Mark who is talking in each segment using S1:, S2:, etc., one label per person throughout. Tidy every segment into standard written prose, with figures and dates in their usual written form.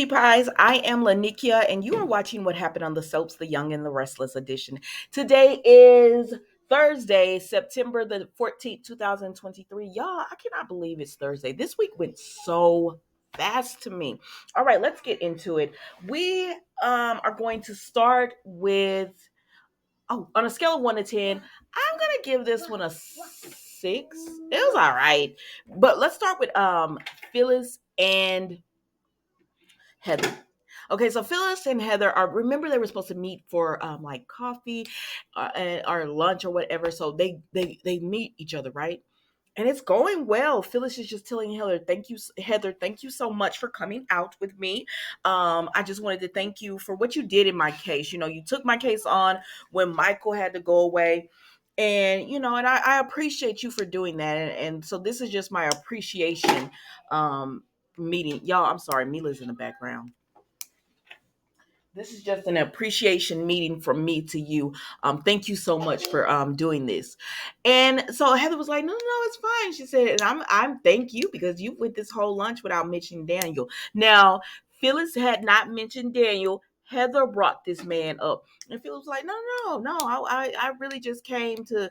S1: cutie pies. I am Lanikia, and you are watching What Happened on the Soaps, The Young and the Restless edition. Today is Thursday, September the 14th, 2023. Y'all, I cannot believe it's Thursday. This week went so fast to me. All right, let's get into it. We are going to start with, on a scale of 1 to 10, I'm going to give this one a 6. It was all right. But let's start with Phyllis and Heather. Okay, so Phyllis and Heather are, remember they were supposed to meet for like coffee or lunch or whatever. So they meet each other, right? And it's going well. Phyllis is just telling Heather, thank you so much for coming out with me. I just wanted to thank you for what you did in my case. You took my case on when Michael had to go away. And I appreciate you for doing that. And so this is just my appreciation meeting. Y'all, I'm sorry, Mila's in the background. This is just an appreciation meeting from me to you. Thank you so much for doing this. And so Heather was like, no, no, it's fine. She said, and I'm thank you because you went this whole lunch without mentioning Daniel. Now, Phyllis had not mentioned Daniel. Heather brought this man up, and Phyllis was like, no, no, no. I really just came to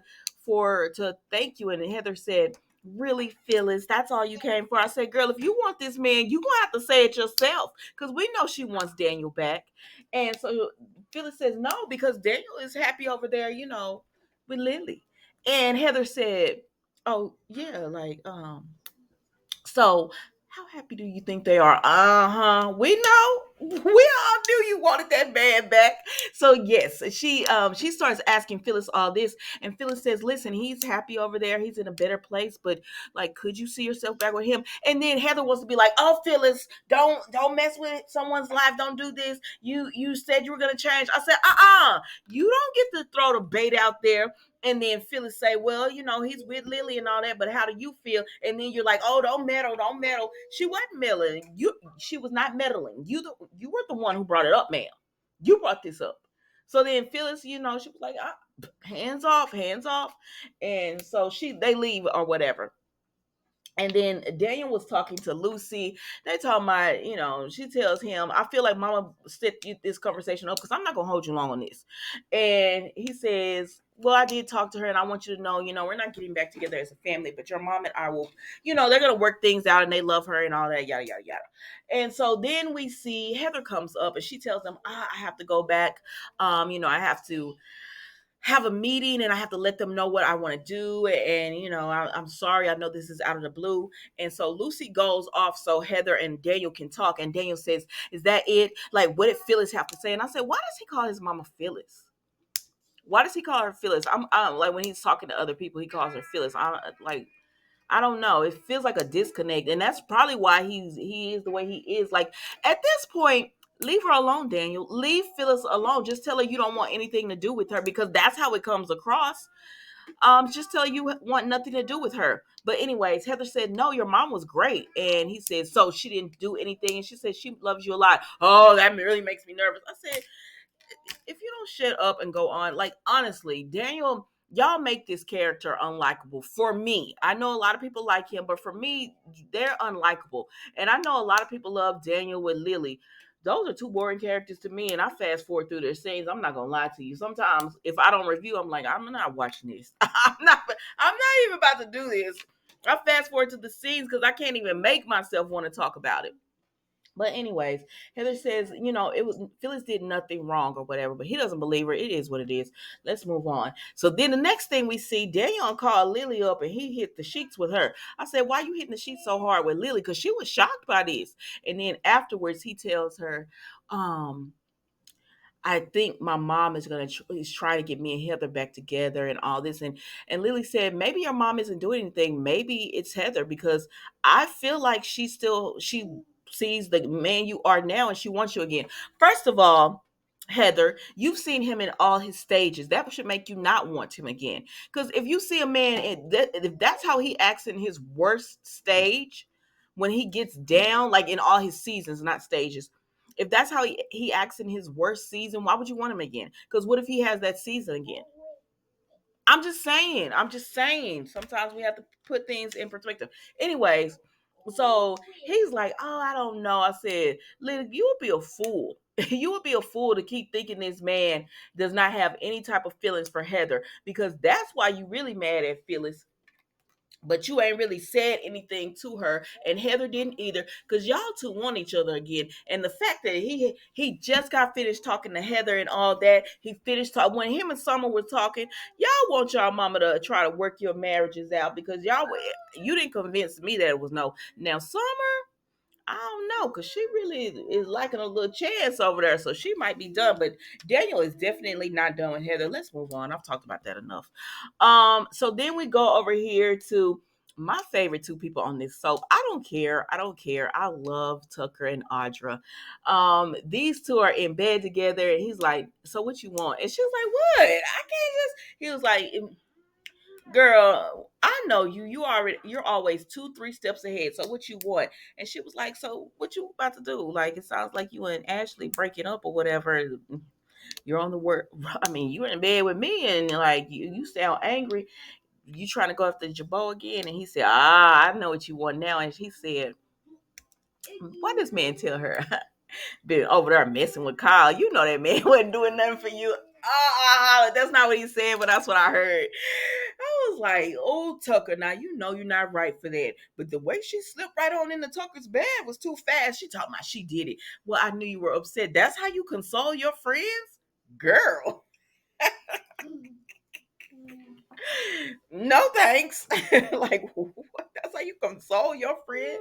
S1: thank you. And Heather said, really, Phyllis, that's all you came for? I said, girl, if you want this man, you gonna have to say it yourself because we know she wants Daniel back. And so Phyllis says, no, because Daniel is happy over there, with Lily. And Heather said, oh, yeah, like, so how happy do you think they are? Uh-huh. We know. We all knew you wanted that man back. So yes, she starts asking Phyllis all this, and Phyllis says, listen, he's happy over there. He's in a better place, but like, could you see yourself back with him? And then Heather wants to be like, oh, Phyllis, don't mess with someone's life. Don't do this. You said you were gonna change. I said, you don't get to throw the bait out there. And then Phyllis say, well, he's with Lily and all that, but how do you feel? And then you're like, oh, don't meddle, don't meddle. She wasn't meddling. She was not meddling. You were the one who brought it up, ma'am. You brought this up. So then Phyllis, she was like, hands off, hands off. And so they leave or whatever. And then Daniel was talking to Lucy. They talking about, she tells him, I feel like Mama set this conversation up because I'm not going to hold you long on this. And he says, well, I did talk to her and I want you to know, we're not getting back together as a family, but your mom and I will, they're going to work things out and they love her and all that, yada, yada, yada. And so then we see Heather comes up and she tells them, I have to go back. I have to have a meeting and I have to let them know what I want to do. And, I'm sorry. I know this is out of the blue. And so Lucy goes off so Heather and Daniel can talk. And Daniel says, is that it? Like, what did Phyllis have to say? And I said, why does he call his mama Phyllis? Why does he call her Phyllis? I'm like, when he's talking to other people, he calls her Phyllis. I don't know. It feels like a disconnect. And that's probably why he is the way he is. Like, at this point, leave her alone, Daniel. Leave Phyllis alone. Just tell her you don't want anything to do with her because that's how it comes across. Just tell her you want nothing to do with her. But anyways, Heather said, no, your mom was great. And he said, so she didn't do anything. And she said, she loves you a lot. Oh, that really makes me nervous. I said, if you don't shut up and go on, like, honestly, Daniel, y'all make this character unlikable for me. I know a lot of people like him, but for me, they're unlikable. And I know a lot of people love Daniel with Lily. Those are two boring characters to me, and I fast forward through their scenes. I'm not gonna lie to you. Sometimes, if I don't review, I'm like, I'm not watching this. I'm not even about to do this. I fast forward to the scenes because I can't even make myself want to talk about it. But anyways, Heather says, it was Phyllis did nothing wrong or whatever, but he doesn't believe her. It is what it is. Let's move on. So then the next thing we see, Daniel called Lily up and he hit the sheets with her. I said, why you hitting the sheets so hard with Lily? Because she was shocked by this. And then afterwards he tells her, I think my mom is trying to get me and Heather back together and all this. And Lily said, maybe your mom isn't doing anything. Maybe it's Heather because I feel like she sees the man you are now and she wants you again. First of all, Heather, you've seen him in all his stages. That should make you not want him again. Because if you see a man, if that's how he acts in his worst stage, when he gets down, like in all his seasons, not stages, if that's how he acts in his worst season, why would you want him again? Because what if he has that season again? I'm just saying. Sometimes we have to put things in perspective. Anyways, So he's like, "Oh, I don't know." I said, "Lily, you would be a fool. You would be a fool to keep thinking this man does not have any type of feelings for Heather, because that's why you really mad at Phyllis, but you ain't really said anything to her, and Heather didn't either, because y'all two want each other again. And the fact that he just got finished talking to Heather and all that, he finished talking when him and Summer were talking. Y'all want y'all mama to try to work your marriages out, because you didn't convince me that it was no. Now Summer, I don't know, because she really is liking a little chance over there, so she might be done. But Daniel is definitely not done with Heather. Let's move on. I've talked about that enough. So then we go over here to my favorite two people on this soap. I don't care. I don't care. I love Tucker and Audra. These two are in bed together, and he's like, "So what you want?" And she was like, "What? I can't just." He was like, "Girl, I know you. You're always 2, 3 steps ahead. So what you want?" And she was like, "So what you about to do? Like, it sounds like you and Ashley breaking up or whatever. You're on the work. I mean, you're in bed with me, and like you sound angry. You trying to go after Jabot again?" And he said, "Ah, I know what you want now." And she said, "Why does man tell her?" Been over there messing with Kyle. You know that man wasn't doing nothing for you. That's not what he said, but that's what I heard. I was like, "Oh, Tucker, now you know you're not right for that." But the way she slipped right on into Tucker's bed was too fast. She talking about she did it. Well, I knew you were upset. That's how you console your friends, girl. No thanks. Like, what? That's how you console your friend.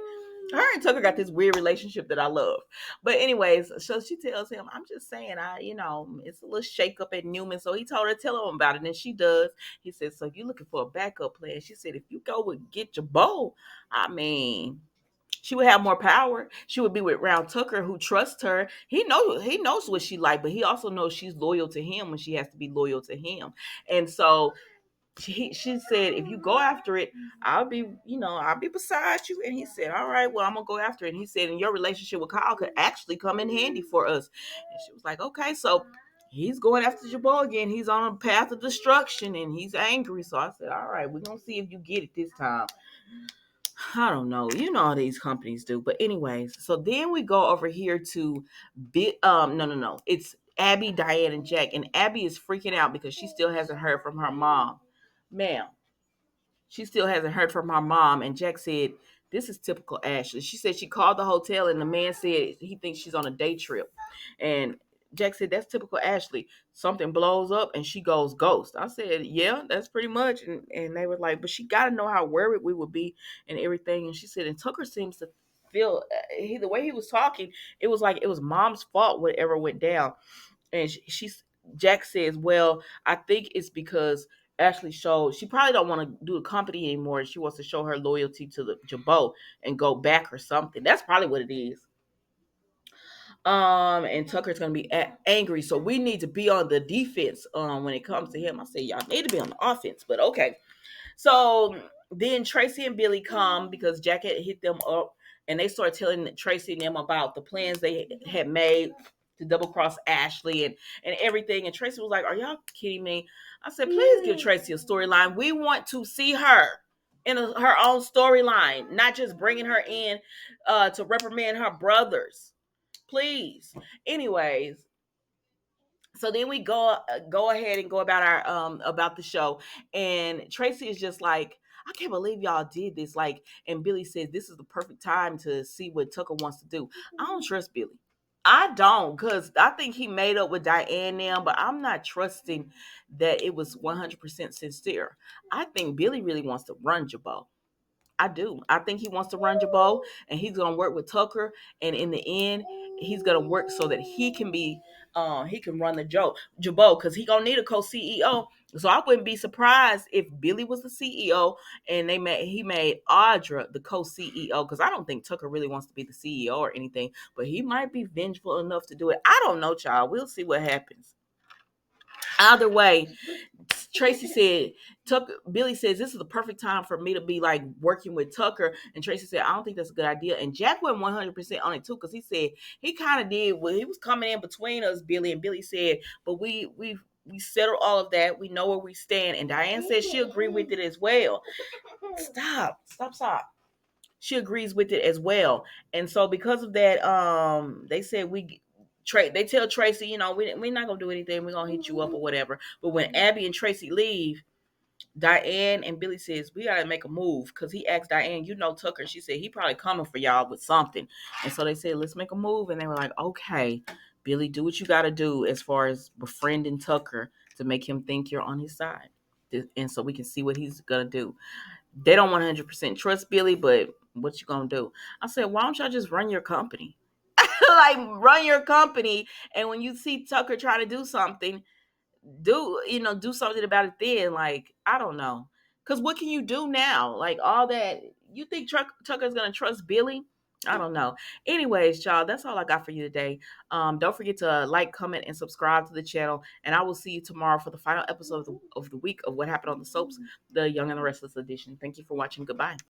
S1: Her and Tucker got this weird relationship that I love. But anyways, so she tells him, "I'm just saying, it's a little shake up at Newman." So he told her to tell him about it, and she does. He said, "So you looking for a backup plan?" She said, "If you go with get your bow, I mean, she would have more power. She would be with Round Tucker, who trusts her. He knows what she like, but he also knows she's loyal to him when she has to be loyal to him." And so she said, "If you go after it, I'll be beside you." And he said, "All right, well, I'm gonna go after it." And he said, "And your relationship with Kyle could actually come in handy for us." And she was like, "Okay." So he's going after Jabal again. He's on a path of destruction, and he's angry. So I said, "All right, we're gonna see if you get it this time." I don't know. You know how these companies do. But anyways, so then we go over here to no. It's Abby, Diane, and Jack. And Abby is freaking out because she still hasn't heard from her mom. Ma'am, she still hasn't heard from her mom. And Jack said, "This is typical Ashley." She said she called the hotel and the man said he thinks she's on a day trip. And Jack said, "That's typical Ashley. Something blows up and she goes ghost." I said, "Yeah, that's pretty much." And they were like, "But she got to know how worried we would be and everything." And she said, and Tucker seems to feel the way he was talking, it was like it was mom's fault whatever went down. And Jack says, "Well, I think it's because Ashley showed she probably don't want to do the company anymore. She wants to show her loyalty to the Jabot and go back or something. That's probably what it is." And Tucker's gonna be angry, so we need to be on the defense. When it comes to him, I say y'all need to be on the offense, but okay. So then Tracy and Billy come because Jack had hit them up, and they start telling Tracy and them about the plans they had made to double cross Ashley and everything. And Tracy was like, "Are y'all kidding me?" I said, "Please give Tracy a storyline. We want to see her in her own storyline, not just bringing her in to reprimand her brothers. Please." Anyways, so then we go ahead and go about our about the show, and Tracy is just like, "I can't believe y'all did this." Like, and Billy says this is the perfect time to see what Tucker wants to do. I don't trust Billy. I don't, because I think he made up with Diane now, but I'm not trusting that it was 100% sincere. I think Billy really wants to run Jabot. I do. I think he wants to run Jabot, and he's gonna work with Tucker. And in the end, he's gonna work so that he can run the Jabot, because he gonna need a co-CEO. So I wouldn't be surprised if Billy was the CEO and he made Audra the co-CEO, because I don't think Tucker really wants to be the CEO or anything, but he might be vengeful enough to do it. I don't know, child. We'll see what happens. Either way, Tracy said, Billy says, "This is the perfect time for me to be like working with Tucker." And Tracy said, "I don't think that's a good idea." And Jack went 100% on it too, because he said he kind of did he was coming in between us, Billy. And Billy said, "But we settled all of that. We know where we stand." And Diane said she agreed with it as well. Stop. she agrees with it as well. And so because of that, they said they tell Tracy, we're not gonna do anything, we're gonna hit you up or whatever. But when Abby and Tracy leave, Diane and Billy says, we gotta make a move, because he asked Diane, Tucker. She said he probably coming for y'all with something. And so they said, let's make a move. And they were like, okay, Billy, do what you gotta do as far as befriending Tucker to make him think you're on his side. And so we can see what he's gonna do. They don't 100% trust Billy, but what you gonna do? I said, why don't y'all just run your company? Like, run your company, and when you see Tucker trying to do something, do something about it then. Like, I don't know, because what can you do now? Like, all that, you think Tucker's gonna trust Billy? I don't know. Anyways, y'all, that's all I got for you today. Don't forget to like, comment, and subscribe to the channel, and I will see you tomorrow for the final episode of the week of What Happened on the Soaps, the Young and the Restless edition. Thank you for watching. Goodbye.